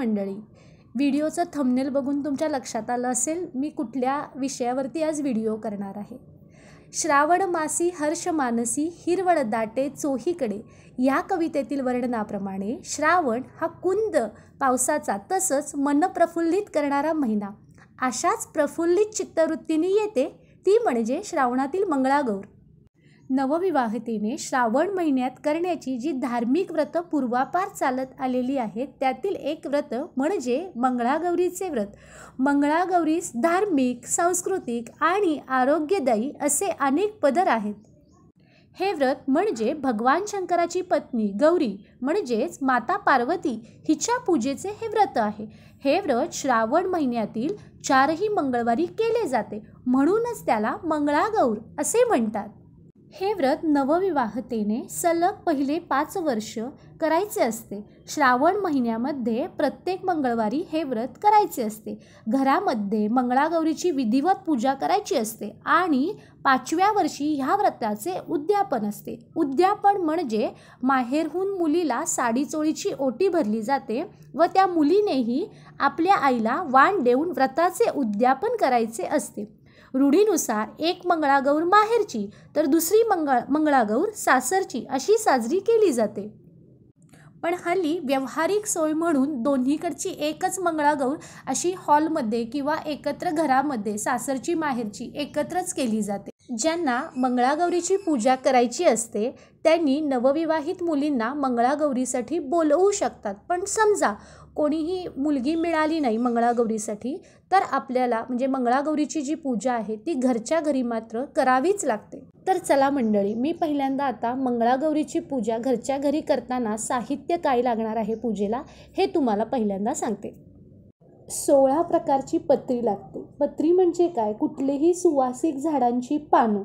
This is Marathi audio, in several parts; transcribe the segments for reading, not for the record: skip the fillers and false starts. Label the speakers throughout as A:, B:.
A: मंडळी, व्हिडिओचं थंबनेल बघून तुमच्या लक्षात आलं असेल मी कुठल्या विषयावरती आज व्हिडिओ करणार आहे। श्रावण मासी हर्ष मानसी हिरवळ दाटे चोहीकडे या कवितेतील वर्णनाप्रमाणे श्रावण हा कुंद पावसाचा तसंच मन प्रफुल्लित करणारा महिना अशाच प्रफुल्लित चित्तवृत्तीने येते ती म्हणजे श्रावणातील मंगळागौर। नवविवाहितेने श्रावण महिन्यात करण्याची जी धार्मिक व्रत पूर्वापार चालत आलेली आहेत त्यातील एक व्रत म्हणजे मंगळागौरीचे व्रत। मंगळागौरीस धार्मिक, सांस्कृतिक आणि आरोग्यदायी असे अनेक पदर आहेत। हे व्रत म्हणजे भगवान शंकराची पत्नी गौरी म्हणजेच माता पार्वती हिच्या पूजेचे हे व्रत आहे। हे व्रत श्रावण महिन्यातील 4ही मंगळवारी केले जाते, म्हणूनच त्याला मंगळागौर असे म्हणतात। हे व्रत नवविवाहितेने सलग पहिले 5 वर्ष करायचे असते। श्रावण महिन्यामध्ये प्रत्येक मंगळवारी हे व्रत करायचे असते। घरामध्ये मंगळागौरीची विधिवत पूजा करायची असते आणि 5व्या वर्षी ह्या व्रताचे उद्यापन असते। उद्यापन म्हणजे माहेरहून मुलीला साडी चोळीची ओटी भरली जाते व त्या मुलीनेही आपल्या आईला वाण देऊन व्रताचे उद्यापन करायचे असते। रूढीनुसार एक मंगळागौर माहेरची तर दुसरी मंगळागौर सासरची अशी साजरी केली जाते। पण हल्ली व्यावहारिक सोय म्हणून दोन्हीकडची एकच मंगळागौर अशी हॉलमध्ये किंवा एकत्र घरामध्ये सासरची माहेरची एकत्रच केली जाते। ज्यांना मंगळागौरीची पूजा करायची असते त्यांनी नवविवाहित मुलींना मंगळागौरीसाठी बोलवू शकतात। पण समजा कोणीही मुलगी मिळाली नाही मंगळागौरीसाठी तर आपल्याला म्हणजे मंगळागौरीची जी पूजा आहे ती घरच्या घरी मात्र करावीच लागते। तर चला मंडळी, मी पहिल्यांदा आता मंगळागौरीची पूजा घरच्या घरी करताना साहित्य काय लागणार आहे पूजेला हे तुम्हाला पहिल्यांदा सांगते। 16 प्रकारची पत्री लागते। पत्री म्हणजे काय? कुठलेही सुवासिक झाडांची पानं,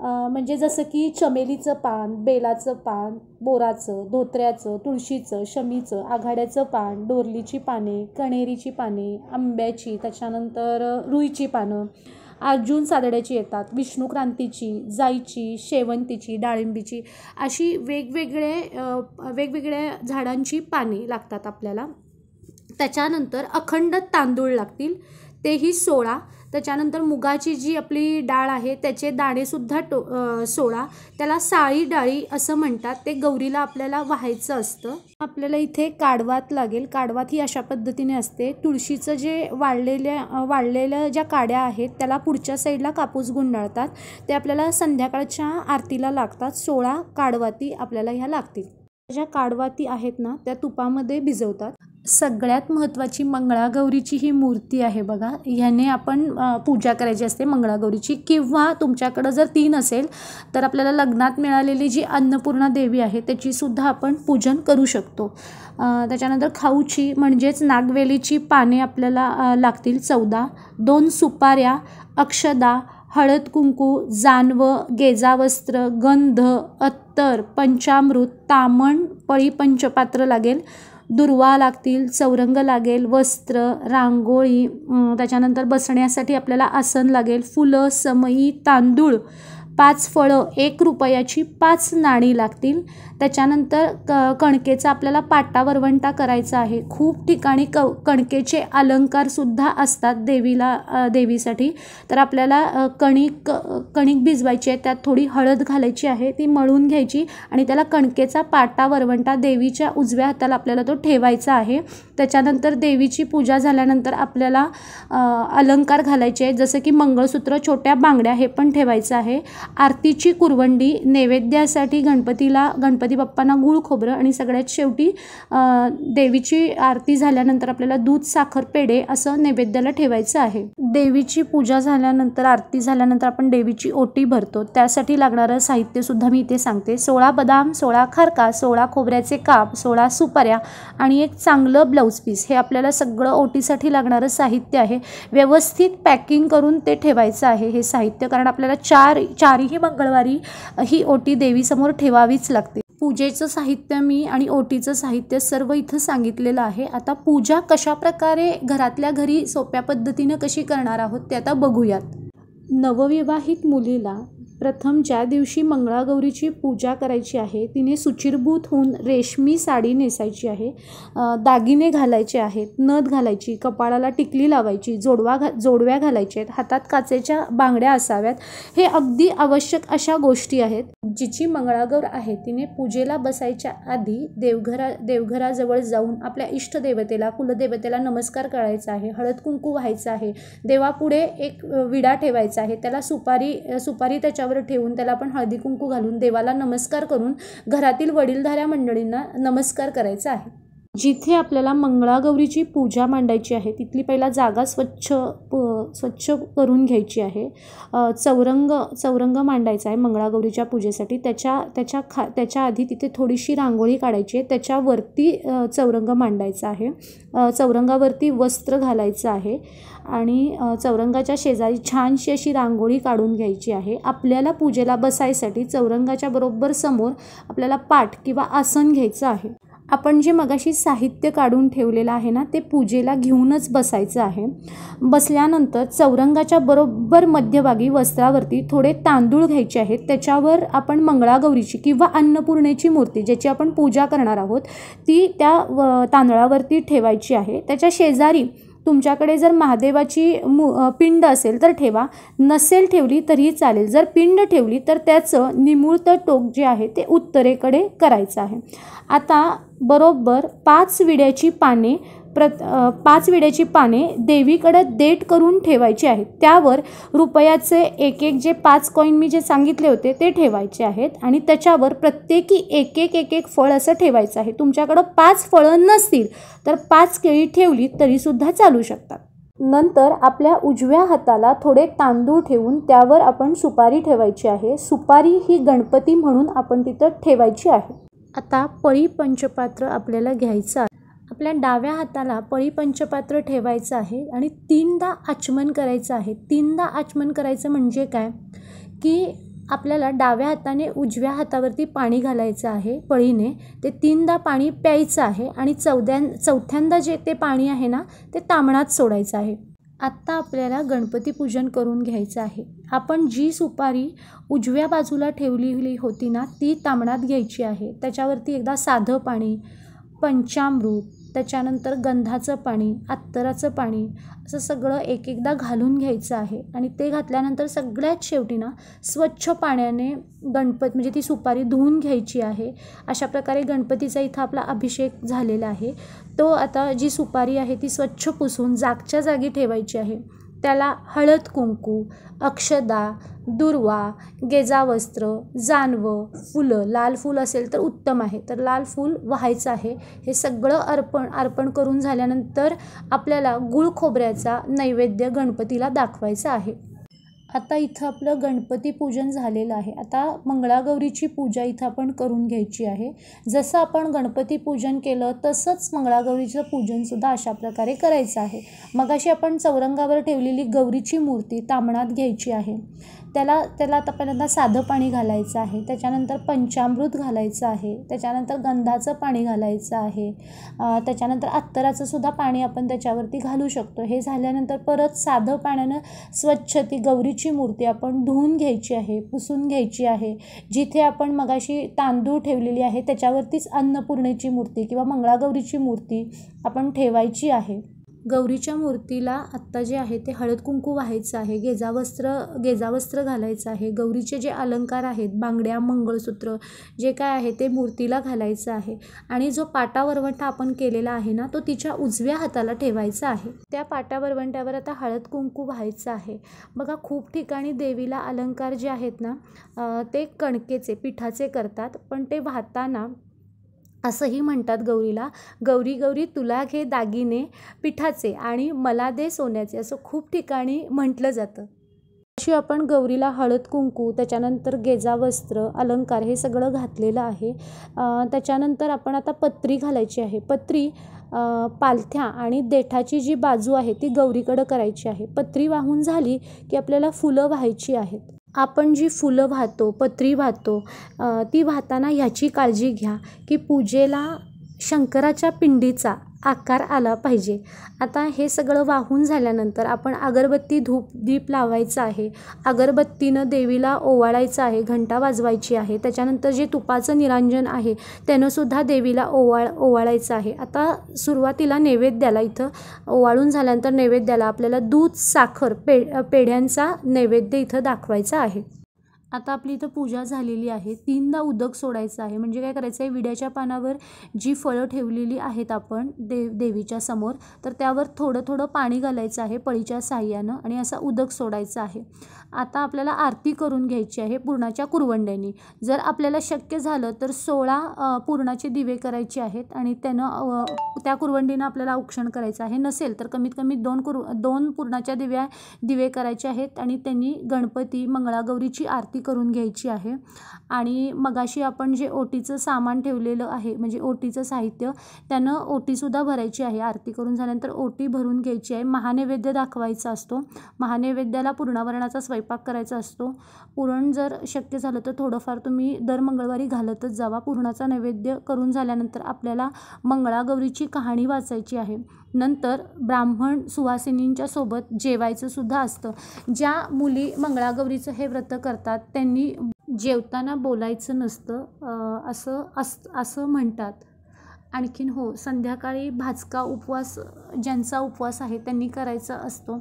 A: म्हणजे जसं की चमेलीचं पान, बेलाचं पान, बोराचं, धोत्र्याचं, तुळशीचं, शमीचं, आघाड्याचं पान, डोरलीची पाने, कणेरीची पाने, आंब्याची, त्याच्यानंतर रुईची पानं, अर्जुन सादड्याची येतात, विष्णुक्रांतीची, जाईची, शेवंतीची, डाळिंबीची अशी वेगवेगळ्या झाडांची पाने लागतात आपल्याला। त्याच्यानंतर अखंड तांदूळ लागतील, तेही 16। त्याच्यानंतर मुगाची जी आपली डाळ आहे त्याचे दाणेसुद्धा 16। त्याला साळी डाळी असं म्हणतात। ते गौरीला आपल्याला वाहायचं असतं। आपल्याला इथे काडवात लागेल। काडवात ही अशा पद्धतीने असते। तुळशीचं जे वाळलेल्या ज्या काड्या आहेत त्याला पुढच्या साईडला कापूस गुंडाळतात, ते आपल्याला संध्याकाळच्या आरतीला लागतात। 16 काडवाती आपल्याला ह्या लागतील। ज्या काडवाती आहेत ना त्या तुपामध्ये भिजवतात। सगळ्यात महत्त्वाची मंगळागौरीची ही मूर्ती आहे बघा, ह्याने आपण पूजा करायची असते मंगळागौरीची। किंवा तुमच्याकडं जर 3 असेल तर आपल्याला लग्नात मिळालेली जी अन्नपूर्णा देवी आहे त्याची सुद्धा आपण पूजन करू शकतो। त्याच्यानंतर खाऊची म्हणजेच नागवेलीची पाने आपल्याला लागतील 14। 2 सुपाऱ्या, अक्षदा, हळद कुंकू, जानवं, गेजावस्त्र, गंध, अत्तर, पंचामृत, तामण, पळी पंचपात्र लागेल, दुर्वा लागतील, चौरंग लागेल, वस्त्र, रांगोळी, त्याच्यानंतर बसण्यासाठी आपल्याला आसन लागेल, फुलं, समई, तांदूळ, 5 फळं, 1 रुपयाची 5 नाणी लागतील। त्याच्यानंतर कणकेचा आपल्याला पाटा वरवंटा करायचा आहे। खूप ठिकाणी कणकेचे अलंकारसुद्धा असतात देवीसाठी। तर आपल्याला कणिक भिजवायची आहे, त्यात थोडी हळद घालायची आहे, ती मळून घ्यायची आणि त्याला कणकेचा पाटा वरवंटा देवीच्या उजव्या हाताला आपल्याला तो ठेवायचा आहे। त्याच्यानंतर देवीची पूजा झाल्यानंतर आपल्याला अलंकार घालायचे आहेत, जसं की मंगळसूत्र, छोट्या बांगड्या हे पण ठेवायचं आहे। आरतीची कुरवंडी, नैवेद्यासाठी गणपती बाप्पांना गूळ खोबरं आणि सगळ्यात शेवटी देवीची आरती झाल्यानंतर आपल्याला दूध, साखर, पेढे असं नैवेद्याला ठेवायचं आहे। देवीची पूजा झाल्यानंतर आरती झाल्यानंतर आपण देवीची ओटी भरतो, त्यासाठी लागणारं साहित्य सुद्धा मी इथे सांगते। 16 बदाम, 16 खारका, 16 खोबऱ्याचे काप, 16 सुपाऱ्या आणि एक चांगलं ब्लाऊज पीस हे आपल्याला सगळं ओटीसाठी लागणारं साहित्य आहे। व्यवस्थित पॅकिंग करून ते ठेवायचं आहे हे साहित्य, कारण आपल्याला 4ही मंगळवारी ही ओटी देवीसमोर ठेवावीच लागते। पूजेचं साहित्य मी आणि ओटीचं साहित्य सर्व इथं सांगितलेलं आहे। आता पूजा कशा प्रकारे घरातल्या घरी सोप्या पद्धतीनं कशी करणार आहोत ते आता बघूयात। नवविवाहित मुलीला प्रथम ज्या दिवशी मंगळागौरीची पूजा करायची आहे तिने शुचिर्भूत होऊन रेशमी साडी नेसायची आहे, दागिने घालायचे आहेत, नथ घालायची, कपाळाला टिकली लावायची, जोडव्या घालायच्या आहेत, हातात काचेच्या बांगड्या असाव्यात. हे अगदी आवश्यक अशा गोष्टी आहेत. जिची मंगळागौर आहे तिने पूजेला बसायच्या आधी देवघराजवळ जाऊन आपल्या इष्टदेवतेला, कुलदेवतेला नमस्कार करायचा आहे, हळद कुंकू व्हायचं आहे, देवापुढे एक विडा ठेवायचा आहे, त्याला सुपारी त्याच्यावर ठेवून त्याला पण हळदी कुंकू घालून देवाला नमस्कार करून घरातील वडीलधाऱ्या मंडळींना नमस्कार करायचा आहे. जिथे आपल्याला मंगळागौरीची पूजा मांडायची आहे तिथली पहिला जागा स्वच्छ करून घ्यायची आहे. चौरंग मांडायचा आहे मंगळागौरीच्या पूजेसाठी. त्याच्या आधी तिथे थोडीशी रांगोळी काढायची आहे, त्याच्यावरती चौरंग मांडायचा आहे. चौरंगावरती वस्त्र घालायचं आहे आणि चौरंगाच्या शेजारी छानशी अशी रांगोळी काढून घ्यायची आहे. आपल्याला पूजेला बसायसाठी चौरंगाच्या बरोबर समोर आपल्याला पाट किंवा आसन घ्यायचं आहे. आपण जे मगाशी साहित्य काढून ठेवलेलं आहे ना ते पूजेला घेऊनच बसायचं आहे. बसल्यानंतर चौरंगाच्या बरोबर मध्यभागी वस्त्रावरती थोडे तांदूळ घ्यायचे आहेत. त्याच्यावर आपण मंगळागौरीची किंवा अन्नपूर्णेची मूर्ती ज्याची आपण पूजा करणार आहोत ती त्या तांदळावरती ठेवायची आहे. त्याच्या शेजारी तुमच्याकडे जर महादेवाची पिंड असेल तर ठेवा, नसेल ठेवली तरीही चालेल. जर पिंड ठेवली तर त्याचं निमुळतं टोक जे आहे ते उत्तरेकडे करायचं आहे. आता बरोबर 5 विड्याची पाने देवीकडे देठ करून ठेवायची आहेत. त्यावर रुपयाचे एक जे 5 कॉईन मी जे सांगितले होते ते ठेवायचे आहेत आणि त्याच्यावर प्रत्येकी एक फळ असं ठेवायचं आहे. तुमच्याकडं 5 फळं नसतील तर 5 केळी ठेवली तरीसुद्धा चालू शकतात. नंतर आपल्या उजव्या हाताला थोडे तांदूळ ठेवून त्यावर आपण सुपारी ठेवायची आहे. सुपारी ही गणपती म्हणून आपण तिथं ठेवायची आहे. आता पळी पंचपात्र आपल्याला घ्यायचं आहे. आपल्या डाव्या हाताला पळी पंचपात्र ठेवायचं आहे आणि 3दा आचमन करायचं आहे. 3दा आचमन करायचं म्हणजे काय की आपल्याला डाव्या हाताने उजव्या हातावरती पाणी घालायचं आहे पळीने. ते 3दा पाणी प्यायचं आहे आणि चौथ्यांदा जे ते पाणी आहे ना ते ताम्हणात सोडायचं आहे. आत्ता आपल्याला गणपती पूजन करून घ्यायचं आहे. आपण जी सुपारी उजव्या बाजूला ठेवलेली होती ना ती ताम्हणात घ्यायची आहे. त्याच्यावरती एकदा साधं पाणी, पंचामृत, त्याच्यानंतर गंधाचं पाणी, अत्तराचं पाणी असं सगळं एकदा घालून घ्यायचं आहे. आणि ते घातल्यानंतर सगळ्यात शेवटी ना स्वच्छ पाण्याने म्हणजे ती सुपारी धुवून घ्यायची आहे. अशा प्रकारे गणपतीचा इथं आपला अभिषेक झालेला आहे. तो आता जी सुपारी आहे ती स्वच्छ पुसून जागच्या जागी ठेवायची आहे. त्याला हळद कुंकू, अक्षदा, दुर्वा, गेजावस्त्र, जानवं, फुलं, लाल फूल असेल तर उत्तम आहे तर लाल फूल वाहायचं आहे. हे सगळं अर्पण करून झाल्यानंतर आपल्याला गुळ खोबऱ्याचा नैवेद्य गणपतीला दाखवायचा आहे. आता इथं आपलं गणपती पूजन झालेलं आहे. आता मंगळागौरीची पूजा इथं आपण करून घ्यायची आहे. जसं आपण गणपती पूजन केलं तसंच मंगळागौरीचं पूजनसुद्धा अशा प्रकारे करायचं आहे. मगाशी आपण चौरंगावर ठेवलेली गौरीची मूर्ती ताम्हणात घ्यायची आहे. त्याला आता पहिल्यांदा साधं पाणी घालायचं आहे. त्याच्यानंतर पंचामृत घालायचं आहे. त्याच्यानंतर गंधाचं पाणी घालायचं आहे. त्याच्यानंतर अत्तराचं सुद्धा पाणी आपण त्याच्यावरती घालू शकतो. हे झाल्यानंतर परत साधं पाण्यानं स्वच्छ ती गौरीची मूर्ती आपण धुवून घ्यायची आहे, पुसून घ्यायची आहे. जिथे आपण मगाशी तांदूळ ठेवलेली आहे त्याच्यावरतीच अन्नपूर्णेची मूर्ती किंवा मंगळागौरीची मूर्ती आपण ठेवायची आहे. गौरीच्या मूर्तीला आत्ता जे आहे ते हळद कुंकू व्हायचं आहे, गेजावस्त्र घालायचं आहे. गौरीचे जे अलंकार आहेत, बांगड्या, मंगळसूत्र जे काय आहे ते मूर्तीला घालायचं आहे. आणि जो पाटा वरवंटा आपण केलेला आहे ना तो तिच्या उजव्या हाताला ठेवायचा आहे. त्या पाटा वरवंट्यावर आता हळद कुंकू व्हायचं आहे. बघा खूप ठिकाणी देवीला अलंकार जे आहेत ना ते कणकेचे, पिठाचे करतात, पण ते वाहताना असंही म्हणतात गौरीला, गौरी गौरी तुला घे दागिने पिठाचे आणि मला दे सोन्याचे, असं खूप ठिकाणी म्हटलं जातं. अशी आपण गौरीला हळद कुंकू, त्याच्यानंतर गेजावस्त्र, अलंकार हे सगळं घातलेलं आहे. त्याच्यानंतर आपण आता पत्री घालायची आहे. पत्री पालथ्या आणि देठाची जी बाजू आहे ती गौरीकडं करायची आहे. पत्री वाहून झाली की आपल्याला फुलं वाहायची आहेत. आपण जी फुलं वाहतो, पत्री वाहतो ती वाहताना ह्याची काळजी घ्या की पूजेला शंकराच्या पिंडीचा आकार आला पाहिजे। आता हे सगळं वाहून झाल्यानंतर आपण अगरबत्ती धूप दीप लावायचा आहे। अगरबत्तीनं देवीला ओवाळायचं आहे, घंटा वाजवायची आहे। त्याच्यानंतर जे तुपाचं निरांजन आहे त्यानंसुद्धा देवीला ओवाळायचं आहे। आता सुरुवातीला नैवेद्याला इथं ओवाळून झाल्यानंतर नैवेद्याला आपल्याला दूध साखर पेढ्यांचा नैवेद्य इथं दाखवायचा आहे। आता आपली इथं पूजा झालेली आहे। 3दा उदक सोडायचं आहे। म्हणजे काय करायचं आहे, विड्याच्या पानावर जी फळं ठेवलेली आहेत आपण देवीच्या समोर, तर त्यावर थोडं थोडं पाणी घालायचं आहे पळीच्या साह्यानं आणि असा उदक सोडायचं आहे। आता आपल्याला आरती करून घ्यायची आहे पुरणाच्या कुरवंड्यांनी। जर आपल्याला शक्य झालं तर 16 पुरणाचे दिवे करायचे आहेत आणि त्या कुरवंडीनं आपल्याला औक्षण करायचं आहे। नसेल तर कमीत कमी 2 पुरणाच्या दिवे करायचे आहेत आणि त्यांनी गणपती मंगळागौरीची आरती करून घ्यायची आहे। आणि मगाशी आपण जे ओटीचं सामान ठेवलेलं आहे, म्हणजे ओटीचं साहित्य, त्यानं ओटीसुद्धा भरायची आहे। आरती करून झाल्यानंतर ओटी भरून घ्यायची आहे। महानैवेद्य दाखवायचा असतो। महानैवेद्याला पुरणावरणाचा स्वयंपाक करायचा असतो। पुरण जर शक्य झालं तर थोडंफार तुम्ही दर मंगळवारी घालतच जावा। पुरणाचा नैवेद्य करून झाल्यानंतर आपल्याला मंगळागौरीची कहाणी वाचायची आहे। नंतर ब्राह्मण सुवासिनींच्या सोबत जेवायचं सुद्धा असतं। ज्या मुली मंगळागौरीचं हे व्रत करतात त्यांनी जेवताना बोलायचं नसतं असं म्हणतात। आणखीन संध्याकाळी भाजका उपवास ज्यांचा उपवास आहे त्यांनी करायचा असतो।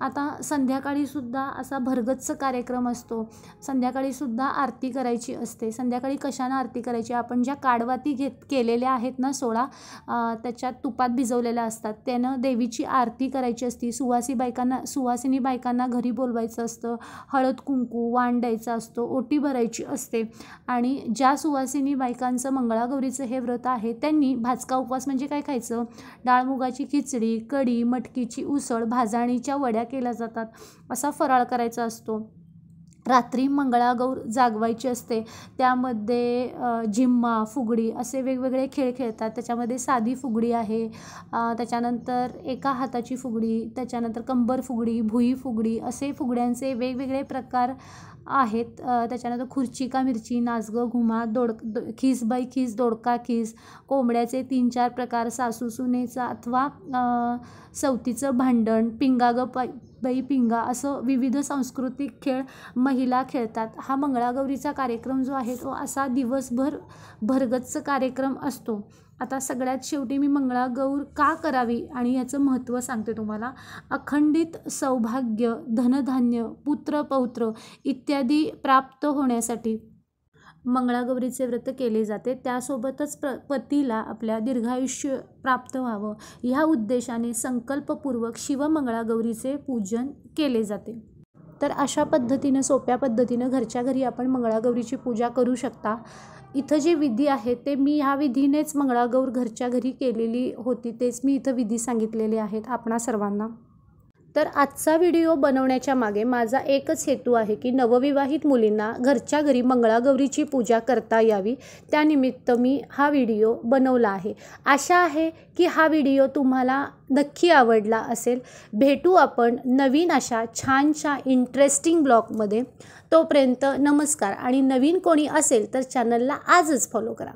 A: आता संध्याकाळीसुद्धा असा भरगच्च कार्यक्रम असतो। संध्याकाळीसुद्धा आरती करायची असते। संध्याकाळी कशानं आरती करायची, आपण ज्या काडवाती केलेल्या आहेत ना 16, त्याच्यात तुपात भिजवलेल्या असतात, त्यानं देवीची आरती करायची असती। सुवासिनी बायकांना घरी बोलवायचं असतं। हळद कुंकू वाण द्यायचा असतो, ओटी भरायची असते। आणि ज्या सुवासिनी बायकांचं मंगळागौरीचं हे व्रत आहे त्यांनी भाजका उपवास म्हणजे काय खायचं, डाळ मुगाची खिचडी, कढी, मटकीची उसळ, भाजणीच्या वड्या केल्या जातात, असा फराळ करायचा असतो। रात्री मंगळागौर जागवायची असते। त्यामध्ये झिम्मा, फुगडी असे वेगवेगळे खेळ खेळतात। त्याच्यामध्ये साधी फुगडी आहे, त्याच्यानंतर एका हाताची फुगडी, त्याच्यानंतर कंबर फुगडी, भुई फुगडी, असे फुगड्यांचे वेगवेगळे प्रकार आहेत। त्याच्यानंतर खुर्ची का मिरची, नाचगं घुमा, खिस बाई खिस, दोडका खिस, कोंबड्याचे 3-4 प्रकार, सासू सुनेचा अथवा सवतीचं भांडण, पिंगा ग बाई पिंगा, असं विविध सांस्कृतिक खेळ महिला खेळतात। हा मंगळागौरीचा कार्यक्रम जो आहे तो असा दिवसभर भरगच्च कार्यक्रम असतो। आता सगळ्यात शेवटी मी मंगळागौर का करावी आणि याचं महत्त्व सांगते तुम्हाला। अखंडित सौभाग्य, धनधान्य, पुत्र पौत्र इत्यादी प्राप्त होण्यासाठी मंगळागौरीचे व्रत केले जाते। त्यासोबतच पतीला आपल्या दीर्घायुष्य प्राप्त व्हावं ह्या उद्देशाने संकल्पपूर्वक शिवमंगळागौरीचे पूजन केले जाते। तर अशा पद्धतीनं सोप्या पद्धतीनं घरच्या घरी आपण मंगळागौरीची पूजा करू शकता। इथं जे विधी आहेत ते मी ह्या विधीनेच मंगळागौर घरच्या घरी केलेली होती, तेच मी इथं विधी सांगितलेले आहेत आपणा सर्वांना। तर आजचा व्हिडिओ बनवण्याच्या मागे माझा एकच हेतू आहे की नवविवाहित मुलींना घरच्या घरी मंगळागौरीची पूजा करता यावी, त्यानिमित्त मी हा व्हिडिओ बनवला आहे। आशा आहे की हा व्हिडिओ तुम्हाला नक्की आवडला असेल। भेटू आपण नवीन अशा छानशा इंटरेस्टिंग ब्लॉगमध्ये। तोपर्यंत नमस्कार। आणि नवीन कोणी असेल तर चॅनलला आजच फॉलो करा।